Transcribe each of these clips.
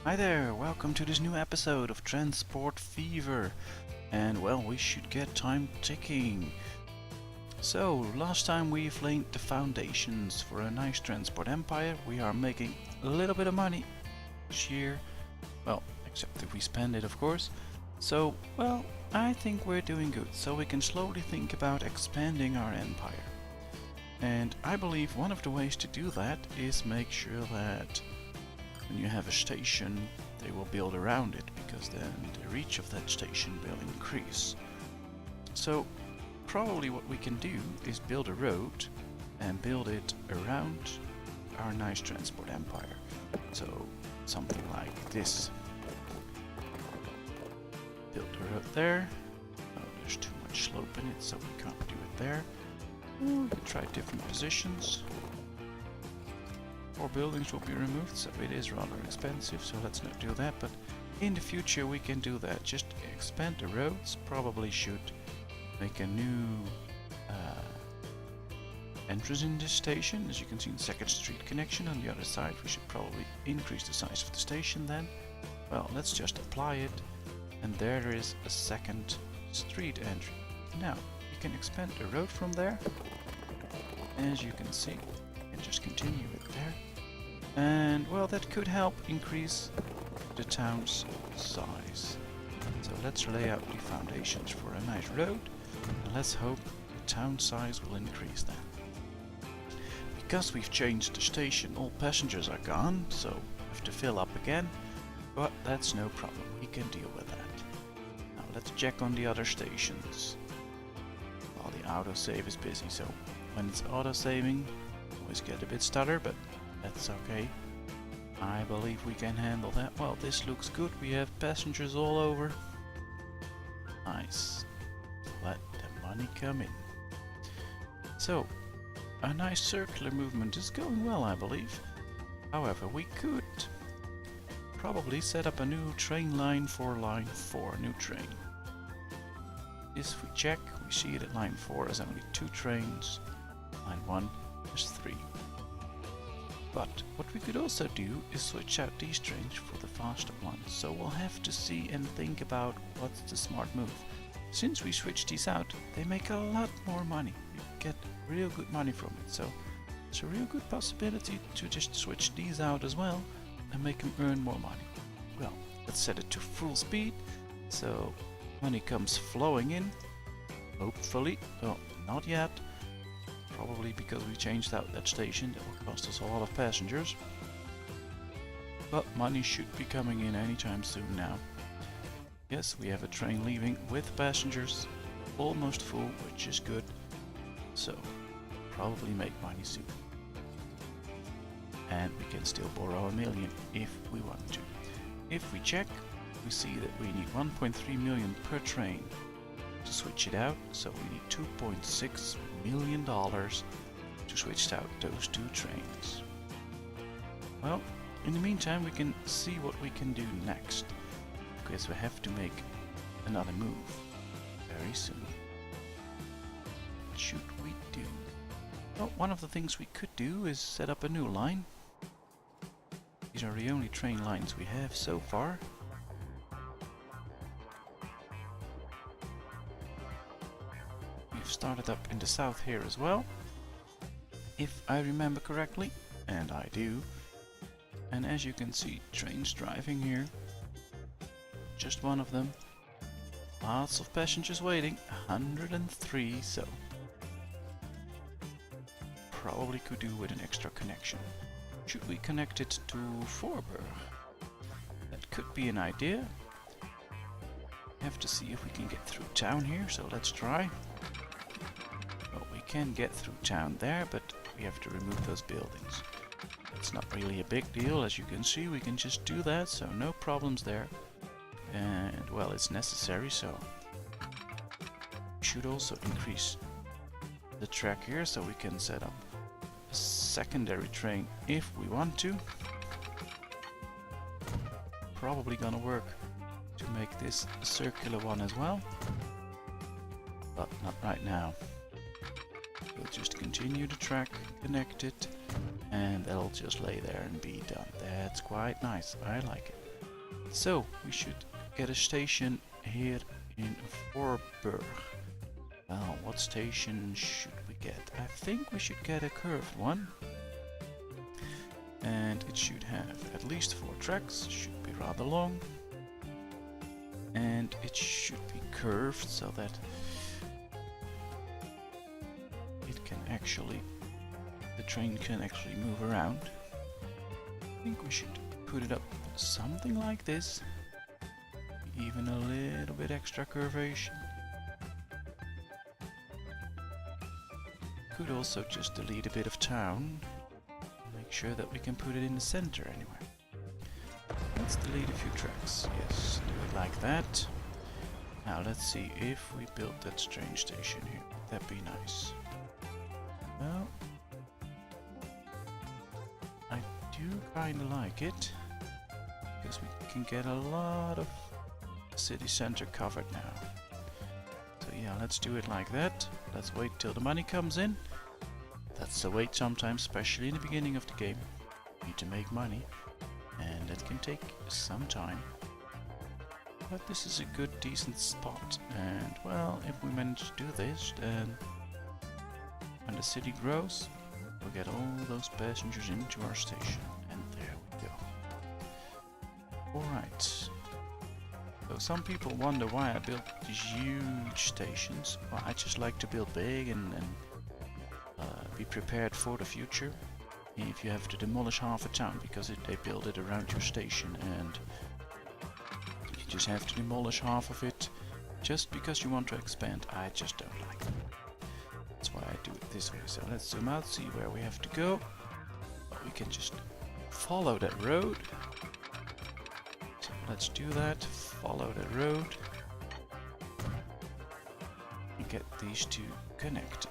Hi there, welcome to this new episode of Transport Fever. And well, we should get time ticking. So, last time we've laid the foundations for a nice transport empire. We are making a little bit of money this year. Well, except if we spend it, of course. So, well, I think we're doing good. So we can slowly think about expanding our empire. And I believe one of the ways to do that is make sure that when you have a station, they will build around it, because then the reach of that station will increase. So probably what we can do is build a road and build it around our nice transport empire. So something like this. Build a road there. Oh, there's too much slope in it, so we can't do it there. We can try different positions. 4 buildings will be removed, so it is rather expensive, so let's not do that, but in the future we can do that. Just expand the roads, probably should make a new entrance in this station. As you can see in 2nd Street connection on the other side, we should probably increase the size of the station then. Well, let's just apply it, and there is a 2nd Street entry. Now, we can expand the road from there, as you can see. And just continue it there, and well, that could help increase the town's size. So let's lay out the foundations for a nice road, and let's hope the town size will increase then. Because we've changed the station, all passengers are gone, so we have to fill up again, but that's no problem, we can deal with that. Now let's check on the other stations. Well, the autosave is busy, so when it's autosaving, always get a bit stutter, but that's okay. I believe we can handle that. Well, this looks good. We have passengers all over. Nice. Let the money come in. So, a nice circular movement is going well, I believe. However, we could probably set up a new train line for line 4, new train. If we check, we see that line 4 has only 2 trains. Line 1 is 3. But what we could also do is switch out these trains for the faster ones. So we'll have to see and think about what's the smart move. Since we switch these out, they make a lot more money. We get real good money from it. So it's a real good possibility to just switch these out as well and make them earn more money. Well, let's set it to full speed, so money comes flowing in. Hopefully, well, not yet. Probably because we changed out that station, that will cost us a lot of passengers. But money should be coming in anytime soon now. Yes, we have a train leaving with passengers, almost full, which is good. So, probably make money soon. And we can still borrow 1 million if we want to. If we check, we see that we need 1.3 million per train to switch it out, so we need $2.6 million to switch out those 2 trains. Well, in the meantime we can see what we can do next, because we have to make another move very soon. What should we do? Well, one of the things we could do is set up a new line. These are the only train lines we have so far. Started up in the south here as well, if I remember correctly, and I do. And as you can see, trains driving here, just one of them. Lots of passengers waiting, 103, so probably could do with an extra connection. Should we connect it to Voorburg? That could be an idea. Have to see if we can get through town here, so let's try. Can get through town there, but we have to remove those buildings. It's not really a big deal, as you can see, we can just do that, so no problems there. And well, it's necessary, so we should also increase the track here, so we can set up a secondary train if we want to. Probably gonna work to make this a circular one as well, but not right now. We'll just continue the track, connect it, and that'll just lay there and be done. That's quite nice, I like it. So we should get a station here in Voorburg. Well, what station should we get? I think we should get a curved one. And it should have at least 4 tracks, should be rather long. And it should be curved so that it can actually, the train can actually move around. I think we should put it up something like this. Even a little bit extra curvation. Could also just delete a bit of town. Make sure that we can put it in the center anyway. Let's delete a few tracks. Yes, do it like that. Now let's see if we build that train station here. Would that be nice? Well, I do kinda like it. Because we can get a lot of city center covered now. So yeah, let's do it like that. Let's wait till the money comes in. That's the wait sometimes, especially in the beginning of the game. You need to make money, and that can take some time. But this is a good, decent spot, and well, if we manage to do this, then when the city grows, we'll get all those passengers into our station, and there we go. Alright. So some people wonder why I built these huge stations. Well, I just like to build big and be prepared for the future. If you have to demolish half a town because they build it around your station, and you just have to demolish half of it just because you want to expand, I just don't like it. That's why I do it this way. So let's zoom out, see where we have to go. We can just follow that road. So let's do that. Follow the road. And get these two connected.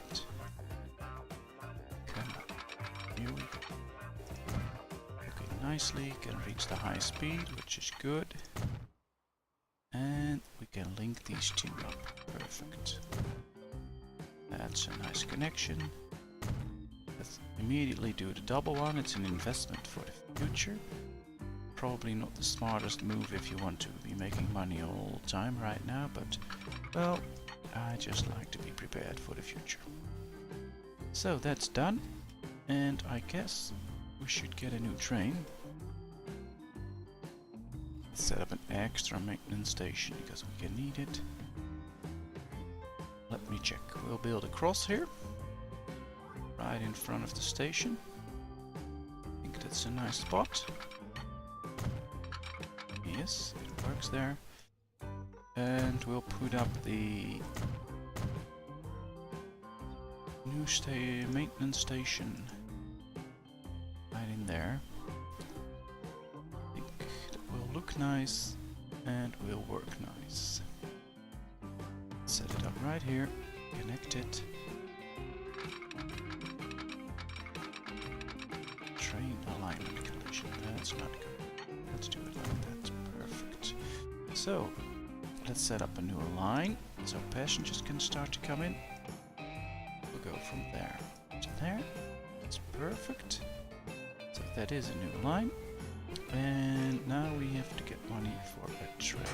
Here we go. Okay, nicely, can reach the high speed, which is good. And we can link these two up. Perfect. That's a nice connection. Let's immediately do the double one. It's an investment for the future. Probably not the smartest move if you want to be making money all the time right now, but well, I just like to be prepared for the future. So that's done. And I guess we should get a new train. Set up an extra maintenance station because we can need it. Let me check. We'll build a cross here. Right in front of the station. I think that's a nice spot. Yes, it works there. And we'll put up the new maintenance station right in there. I think that will look nice and will work nice. Set it up right here, connect it. Train alignment collision, that's not good. Let's do it like that, perfect. So, let's set up a new line so passengers can start to come in. Go from there to there. That's perfect. So that is a new line. And now we have to get money for a train.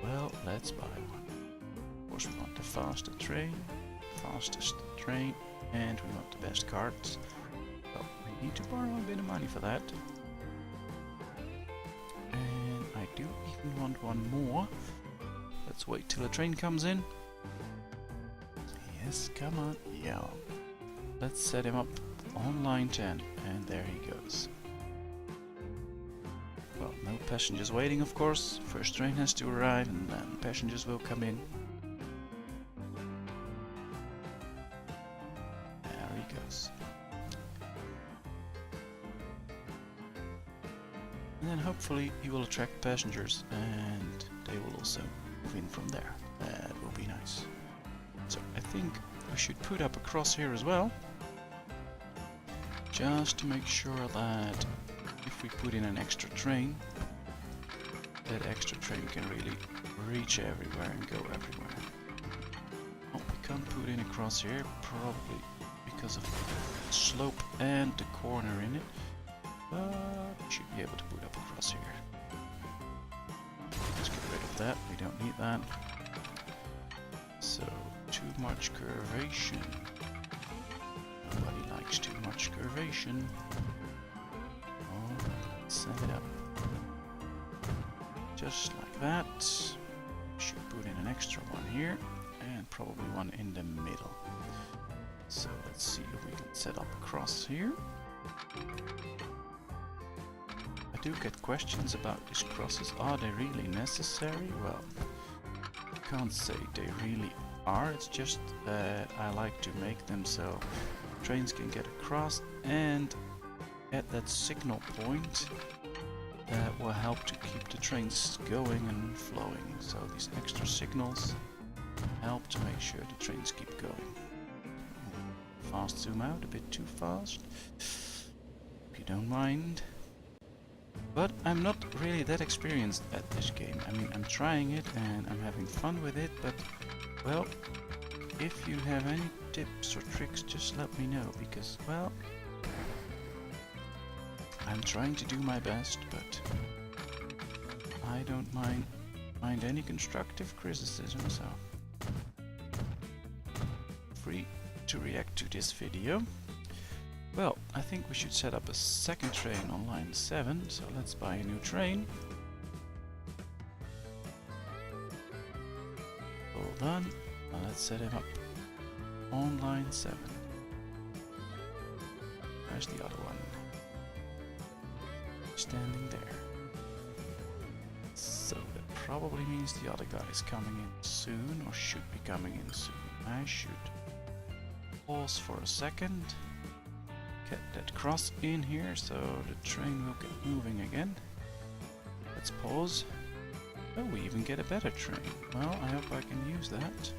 Well, let's buy one. Of course we want the fastest train, and we want the best cards. So we need to borrow a bit of money for that. And I do even want one more. Let's wait till a train comes in. Yes, come on. Yeah. Let's set him up on line 10. And there he goes. Well, no passengers waiting, of course. First train has to arrive and then passengers will come in. There he goes. And then hopefully he will attract passengers and they will also move in from there. That will be nice. So I think we should put up a cross here as well, just to make sure that if we put in an extra train, that extra train can really reach everywhere and go everywhere. Oh, we can't put in a cross here, probably because of the slope and the corner in it, but we should be able to put up a cross here. that, we don't need that. So, too much curvation. Nobody likes too much curvation. Oh, let's set it up. Just like that. Should put in an extra one here, and probably one in the middle. So let's see if we can set up a cross here. I do get questions about these crosses. Are they really necessary? Well, I can't say they really are. It's just that I like to make them so trains can get across, and at that signal point that will help to keep the trains going and flowing. So these extra signals help to make sure the trains keep going. Fast zoom out, a bit too fast, if you don't mind. But I'm not really that experienced at this game. I mean, I'm trying it and I'm having fun with it, but well, if you have any tips or tricks, just let me know, because well, I'm trying to do my best, but I don't mind any constructive criticism, so free to react to this video. Well, I think we should set up a second train on line 7, so let's buy a new train. All done. Now let's set him up on line 7. There's the other one. Standing there. So that probably means the other guy is coming in soon, or should be coming in soon. I should pause for a second, get that cross in here so the train will get moving again. Let's pause. Oh, we even get a better train. Well, I hope I can use that.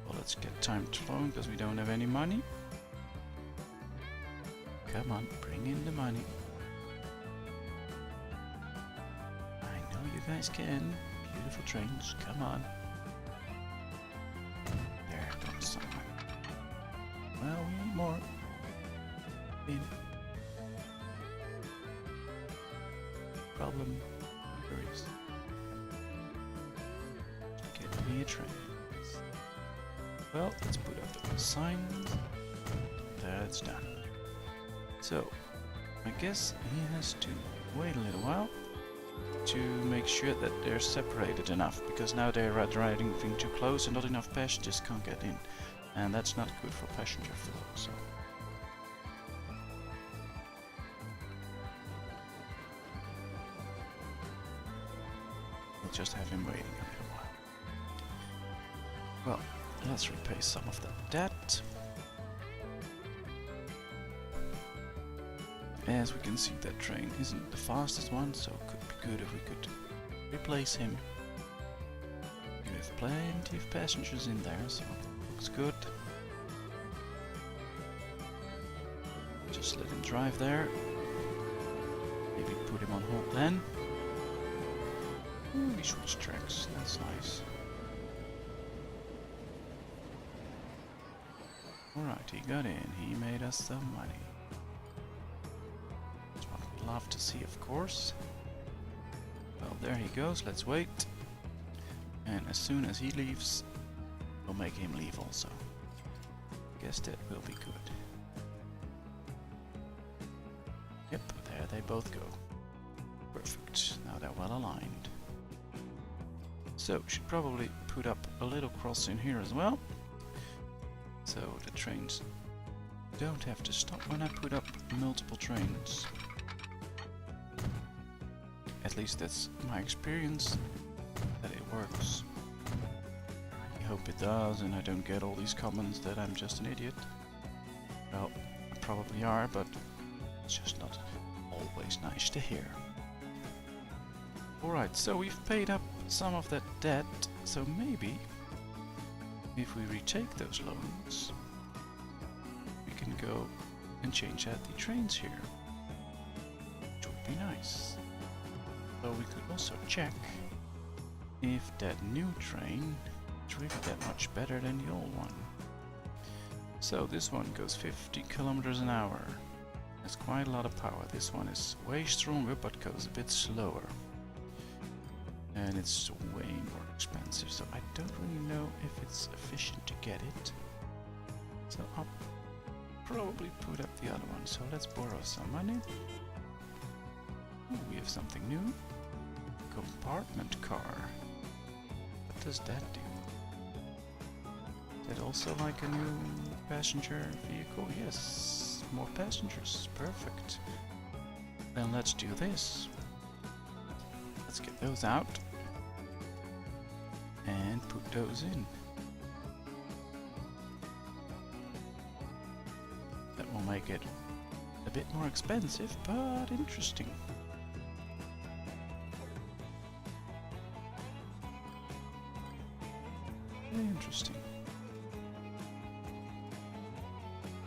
Well, let's get time flowing because we don't have any money. Come on, bring in the money. I know you guys can. Beautiful trains, come on. There comes someone. Well, we need more. In. Problem worries. Get me a train. Well, let's put up the signs. That's done. So, I guess he has to wait a little while to make sure that they're separated enough, because now they're driving too close and not enough passengers can't get in, and that's not good for passenger flow. So we'll just have him waiting a little while. Well, let's repay some of that debt. As we can see, that train isn't the fastest one, so it could be good if we could replace him. We have plenty of passengers in there, so it looks good. Just let him drive there. Maybe put him on hold then. Ooh, we switched tracks, that's nice. Alright, he got in, he made us some money. Love to see, of course. Well, there he goes. Let's wait, and as soon as he leaves, we'll make him leave also. Guess that will be good. Yep, there they both go. Perfect. Now they're well aligned. So should probably put up a little cross in here as well, so the trains don't have to stop when I put up multiple trains. At least that's my experience, that it works. I hope it does and I don't get all these comments that I'm just an idiot. Well, I probably are, but it's just not always nice to hear. Alright, so we've paid up some of that debt, so maybe if we retake those loans, we can go and change out the trains here, which would be nice. So we could also check if that new train is really that much better than the old one. So this one goes 50 kilometers an hour. That's quite a lot of power. This one is way stronger but goes a bit slower. And it's way more expensive, so I don't really know if it's efficient to get it. So I'll probably put up the other one. So let's borrow some money. Ooh, we have something new. Compartment car. What does that do? Is that also like a new passenger vehicle? Yes, more passengers. Perfect. Then let's do this. Let's get those out and put those in. That will make it a bit more expensive, but interesting. Very interesting.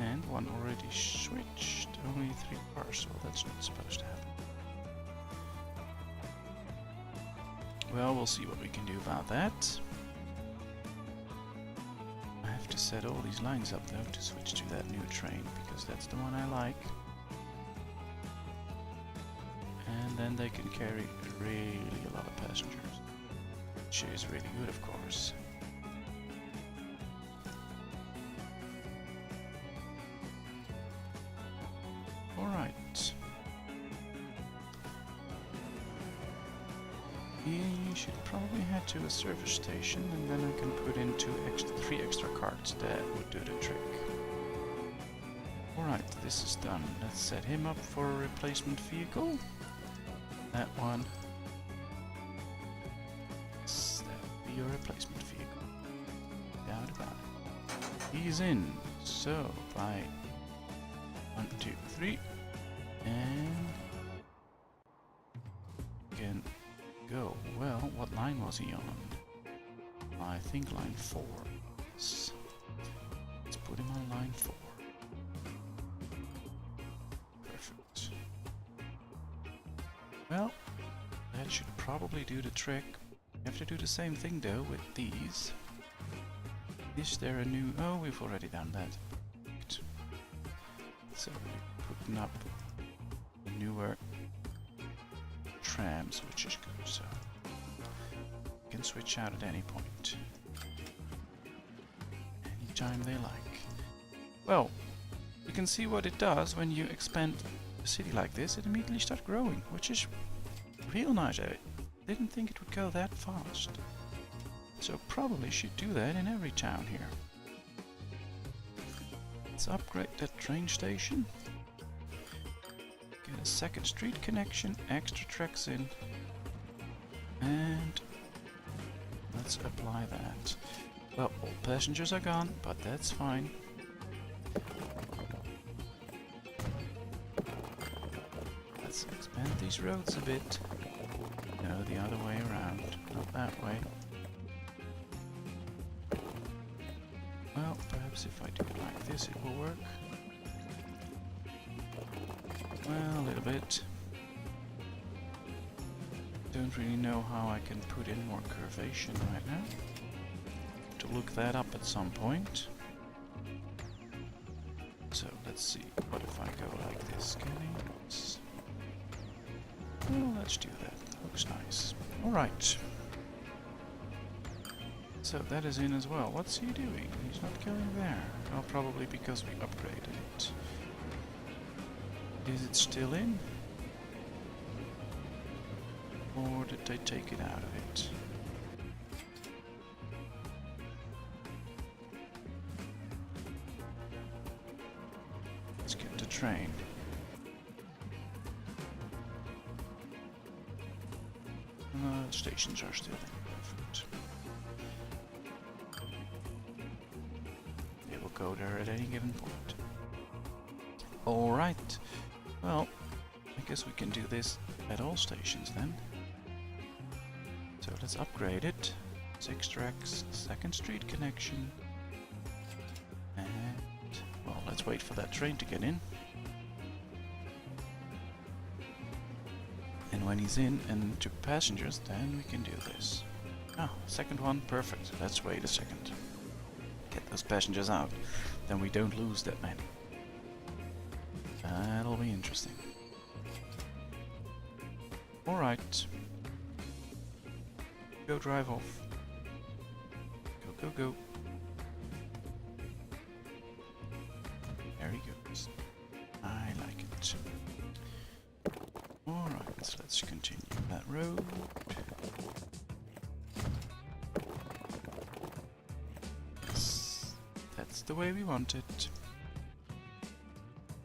And one already switched. Only 3 cars, well that's not supposed to happen. Well, we'll see what we can do about that. I have to set all these lines up though to switch to that new train, because that's the one I like. And then they can carry really a lot of passengers, which is really good, of course. Alright. We should probably head to a service station, and then I can put in 3 extra carts. That would do the trick. Alright, this is done. Let's set him up for a replacement vehicle. That one. That would be your replacement vehicle. Doubt about it. He's in. So, by 1, 2, 3. And again. Go. Well, what line was he on? I think line 4. Yes. Let's put him on line 4. Perfect. Well, that should probably do the trick. You have to do the same thing though with these. Is there a new... Oh, we've already done that. Perfect. So we're putting up the newer trams, which is good, so you can switch out at any point, anytime they like. Well, you can see what it does when you expand a city like this. It immediately starts growing, which is real nice. I didn't think it would go that fast, so probably should do that in every town here. Let's upgrade that train station. Get a second street connection, extra tracks in, and let's apply that. Well, all passengers are gone, but that's fine. Let's expand these roads a bit. No, the other way around, not that way. Well, perhaps if I do it like this it will work. Well, a little bit. Don't really know how I can put in more curvation right now. To look that up at some point. So let's see. What if I go like this? Well, let's do that. Looks nice. Alright. So that is in as well. What's he doing? He's not going there. Well, probably because we upgraded it. Is it still in? Or did they take it out of it? Let's get the train. Stations are still in. Perfect. They will go there at any given point. Alright. Well, I guess we can do this at all stations then. So let's upgrade it. 6 tracks, second street connection. And, well, let's wait for that train to get in. And when he's in and took passengers, then we can do this. Ah, second one, perfect. Let's wait a second. Get those passengers out. Then we don't lose that many. That'll be interesting. Alright. Go, drive off. Go, go, go. There he goes. I like it. Alright, so let's continue that road. Yes, that's the way we want it.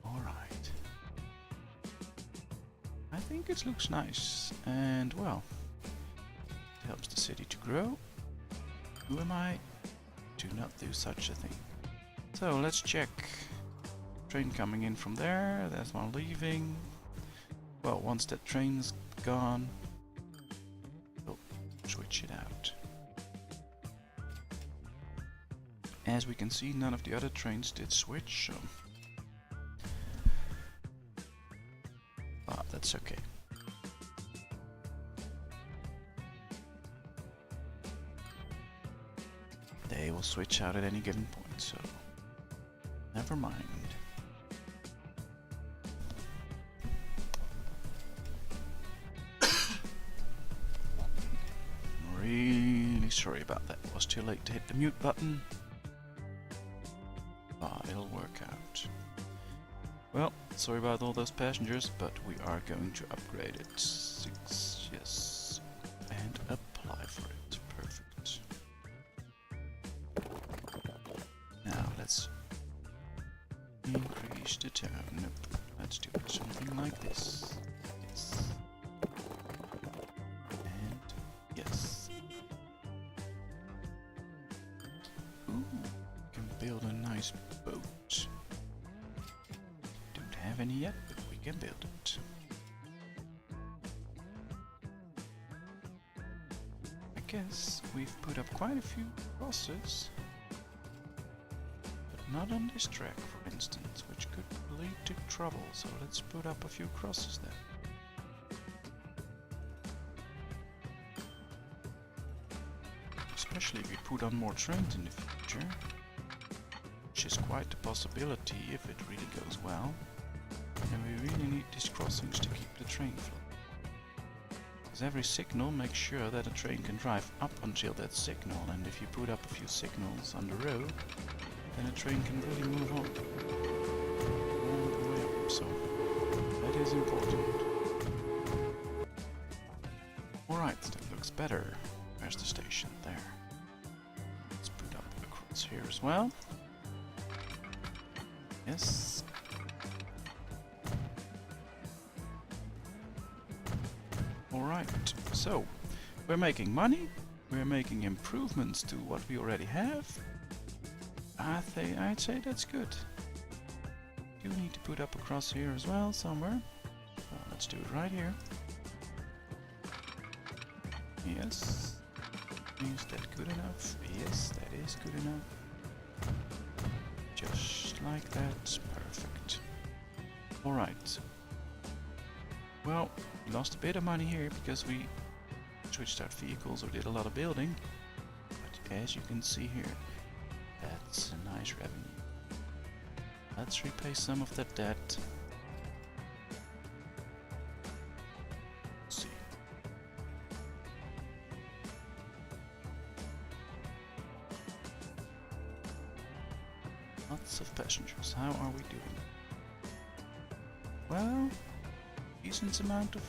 Alright. I think it looks nice, and well, it helps the city to grow. Who am I to not do such a thing? So let's check. Train coming in from there, there's one leaving. Well, once that train's gone, we'll switch it out. As we can see, none of the other trains did switch, so... Ah, that's okay. They will switch out at any given point, so... never mind. Really sorry about that. It was too late to hit the mute button. Ah, it'll work out. Well, sorry about all those passengers, but we are going to upgrade it. 6, yes. And apply for it. Perfect. Now, let's increase the tone. Nope. Let's do something like this. Yes. And yes. Ooh, we can build a nice boat. Don't have any yet, but we can build it. I guess we've put up quite a few crosses. Not on this track, for instance, which could lead to trouble, so let's put up a few crosses there. Especially if we put on more trains in the future, which is quite a possibility if it really goes well. And we really need these crossings to keep the train flow. Because every signal makes sure that a train can drive up until that signal, and if you put up a few signals on the road, then a train can really move on all the way up, so that is important. Alright, that looks better. Where's the station? There. Let's put up a cross here as well. Yes. Alright, so we're making money, we're making improvements to what we already have. I'd say that's good. You need to put up a cross here as well, somewhere. Let's do it right here. Yes. Is that good enough? Yes, that is good enough. Just like that. Perfect. Alright. Well, we lost a bit of money here because we switched out vehicles or did a lot of building. But as you can see here, that's a nice revenue. Let's repay some of that debt. Let's see. Lots of passengers. How are we doing? Well, decent amount of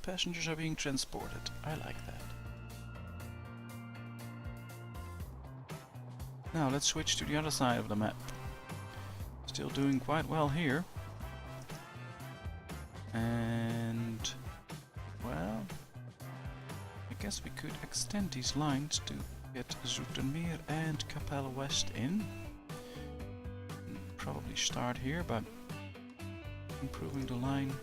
passengers are being transported. I like that. Now let's switch to the other side of the map. Still doing quite well here. And well, I guess we could extend these lines to get Zoetermeer and Capelle West in. Probably start here by improving the line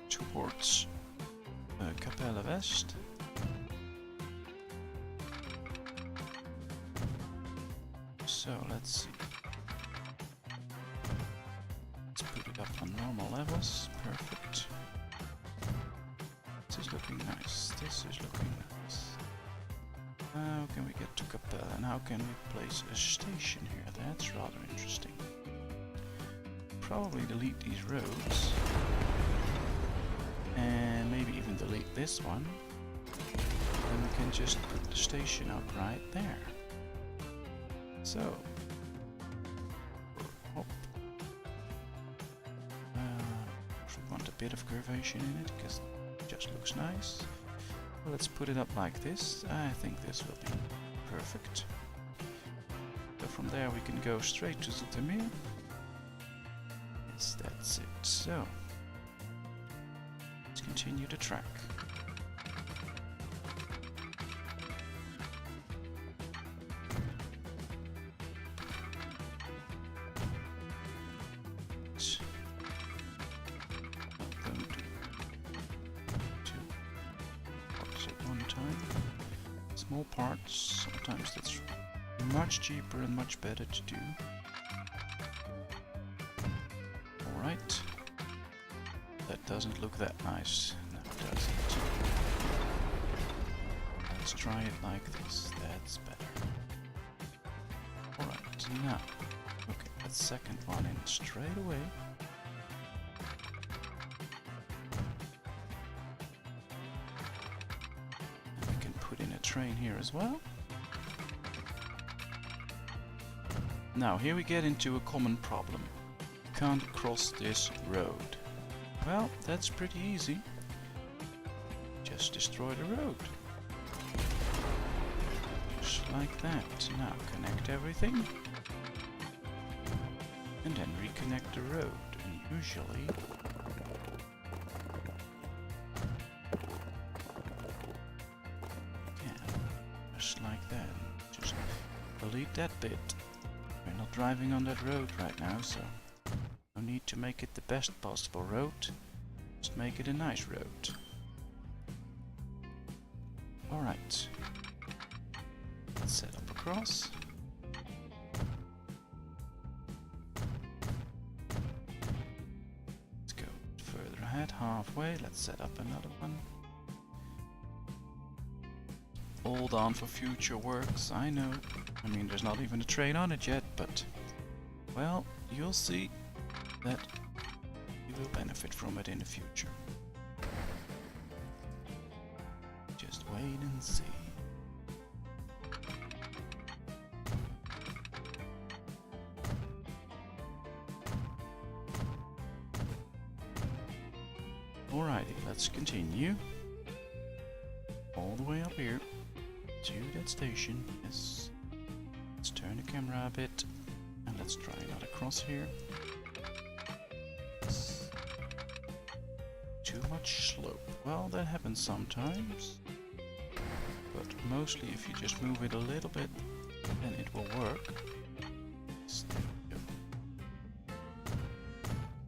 towards Capelle West. So let's see. Let's put it up on normal levels. Perfect. This is looking nice. This is looking nice. How can we get to Capelle and how can we place a station here? That's rather interesting. Probably delete these roads. And maybe even delete this one. then we can just put the station up right there. So, hop. We want a bit of curvation in it because it just looks nice. Well, let's put it up like this. I think this will be perfect. So from there we can go straight to Zoetermeer. Yes, that's it. So, let's continue the track. Small parts, sometimes that's much cheaper and much better to do. Alright. That doesn't look that nice. No, it doesn't. Let's try it like this. That's better. Alright, now. Okay, that second one in straight away. Train here as well. Now here we get into a common problem. You can't cross this road. Well, that's pretty easy. Just destroy the road. Just like that. Now connect everything. And then reconnect the road. And usually like that. Just delete that bit. We're not driving on that road right now, so no need to make it the best possible road. Just make it a nice road. Alright. Let's set up across. Let's go further ahead, halfway. Let's set up another one. Hold on for future works, I know. I mean, there's not even a train on it yet, but well, you'll see that you will benefit from it in the future. Just wait and see. Alrighty, let's continue. All the way up here. To that station, yes. Let's turn the camera a bit and let's try not across here. Yes. Too much slope. Well, that happens sometimes, but mostly if you just move it a little bit, then it will work. Yes, there we go.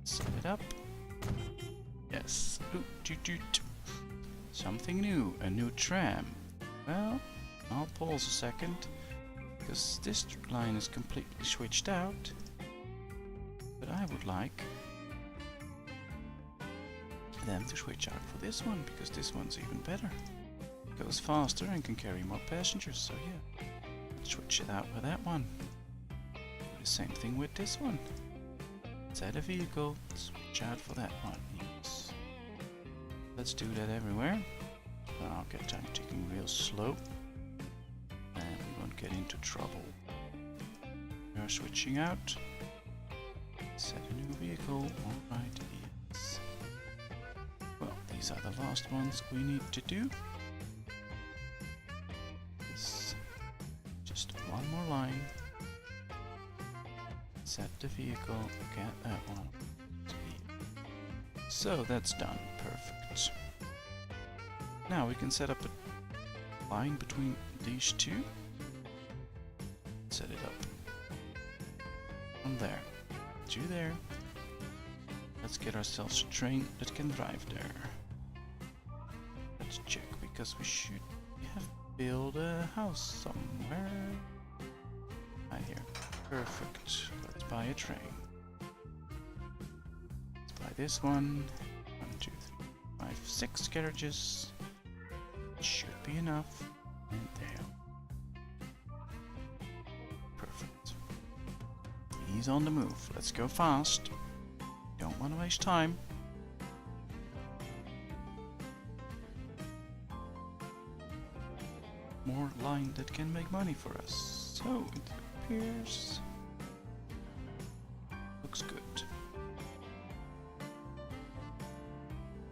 Set it up. Yes. Ooh, toot toot. Something new, a new tram. Well, I'll pause a second, because this line is completely switched out, but I would like them to switch out for this one, because this one's even better. It goes faster and can carry more passengers, so yeah, switch it out with that one. Do the same thing with this one. Set a vehicle, switch out for that one, yes. Let's do that everywhere. I'll get time ticking real slow. And we won't get into trouble. We are switching out. Set a new vehicle. Alright, yes. Well, these are the last ones we need to do. Yes. Just one more line. Set the vehicle. Get that one. So that's done. Perfect. Now we can set up a line between these two. Set it up from there to there. Let's get ourselves a train that can drive there. Let's check, because we should have built a house somewhere. Right here. Perfect. Let's buy a train. Let's buy this one. 1, 2, 3, 5, 6 carriages. Should be enough. And there. Perfect. He's on the move. Let's go fast. Don't want to waste time. more line that can make money for us. So it appears looks good.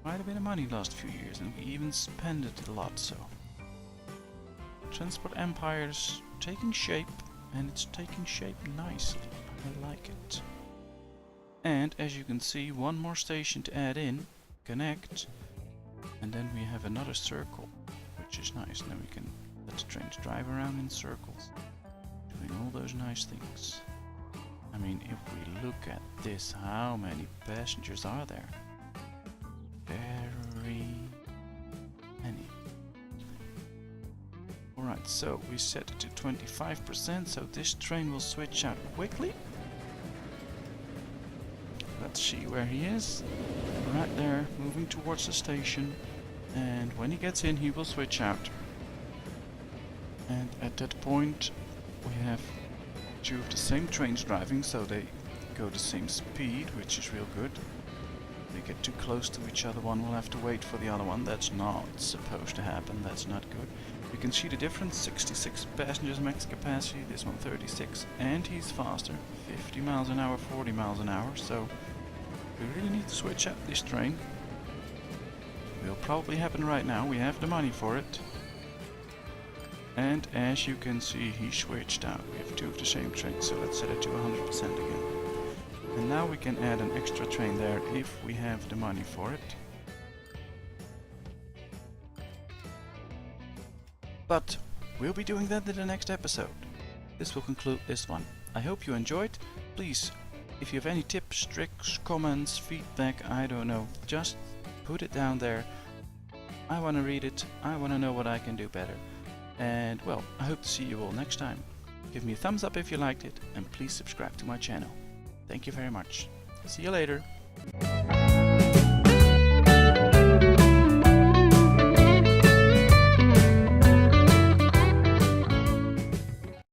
Quite a bit of money last few years, and we even spent it a lot. So Transport Empire's taking shape, and it's taking shape nicely. I like it. And as you can see, one more station to add in, connect, and then we have another circle, which is nice. And then we can let the trains drive around in circles, doing all those nice things. I mean, if we look at this, how many passengers are there? Very many. Alright, so we set it to 25%, so this train will switch out quickly. Let's see where he is. Right there, moving towards the station. And when he gets in, he will switch out. And at that point, we have two of the same trains driving, so they go the same speed, which is real good. If they get too close to each other, one will have to wait for the other one. That's not supposed to happen. That's not good. You can see the difference. 66 passengers max capacity, this one 36, and he's faster. 50 miles an hour, 40 miles an hour, so we really need to switch out this train. Will probably happen right now. We have the money for it. And as you can see, he switched out. We have two of the same trains, so let's set it to 100% again. And now we can add an extra train there if we have the money for it. But we'll be doing that in the next episode. This will conclude this one. I hope you enjoyed. Please, if you have any tips, tricks, comments, feedback, I don't know, just put it down there. I want to read it. I want to know what I can do better. And well, I hope to see you all next time. Give me a thumbs up if you liked it, and please subscribe to my channel. Thank you very much. See you later.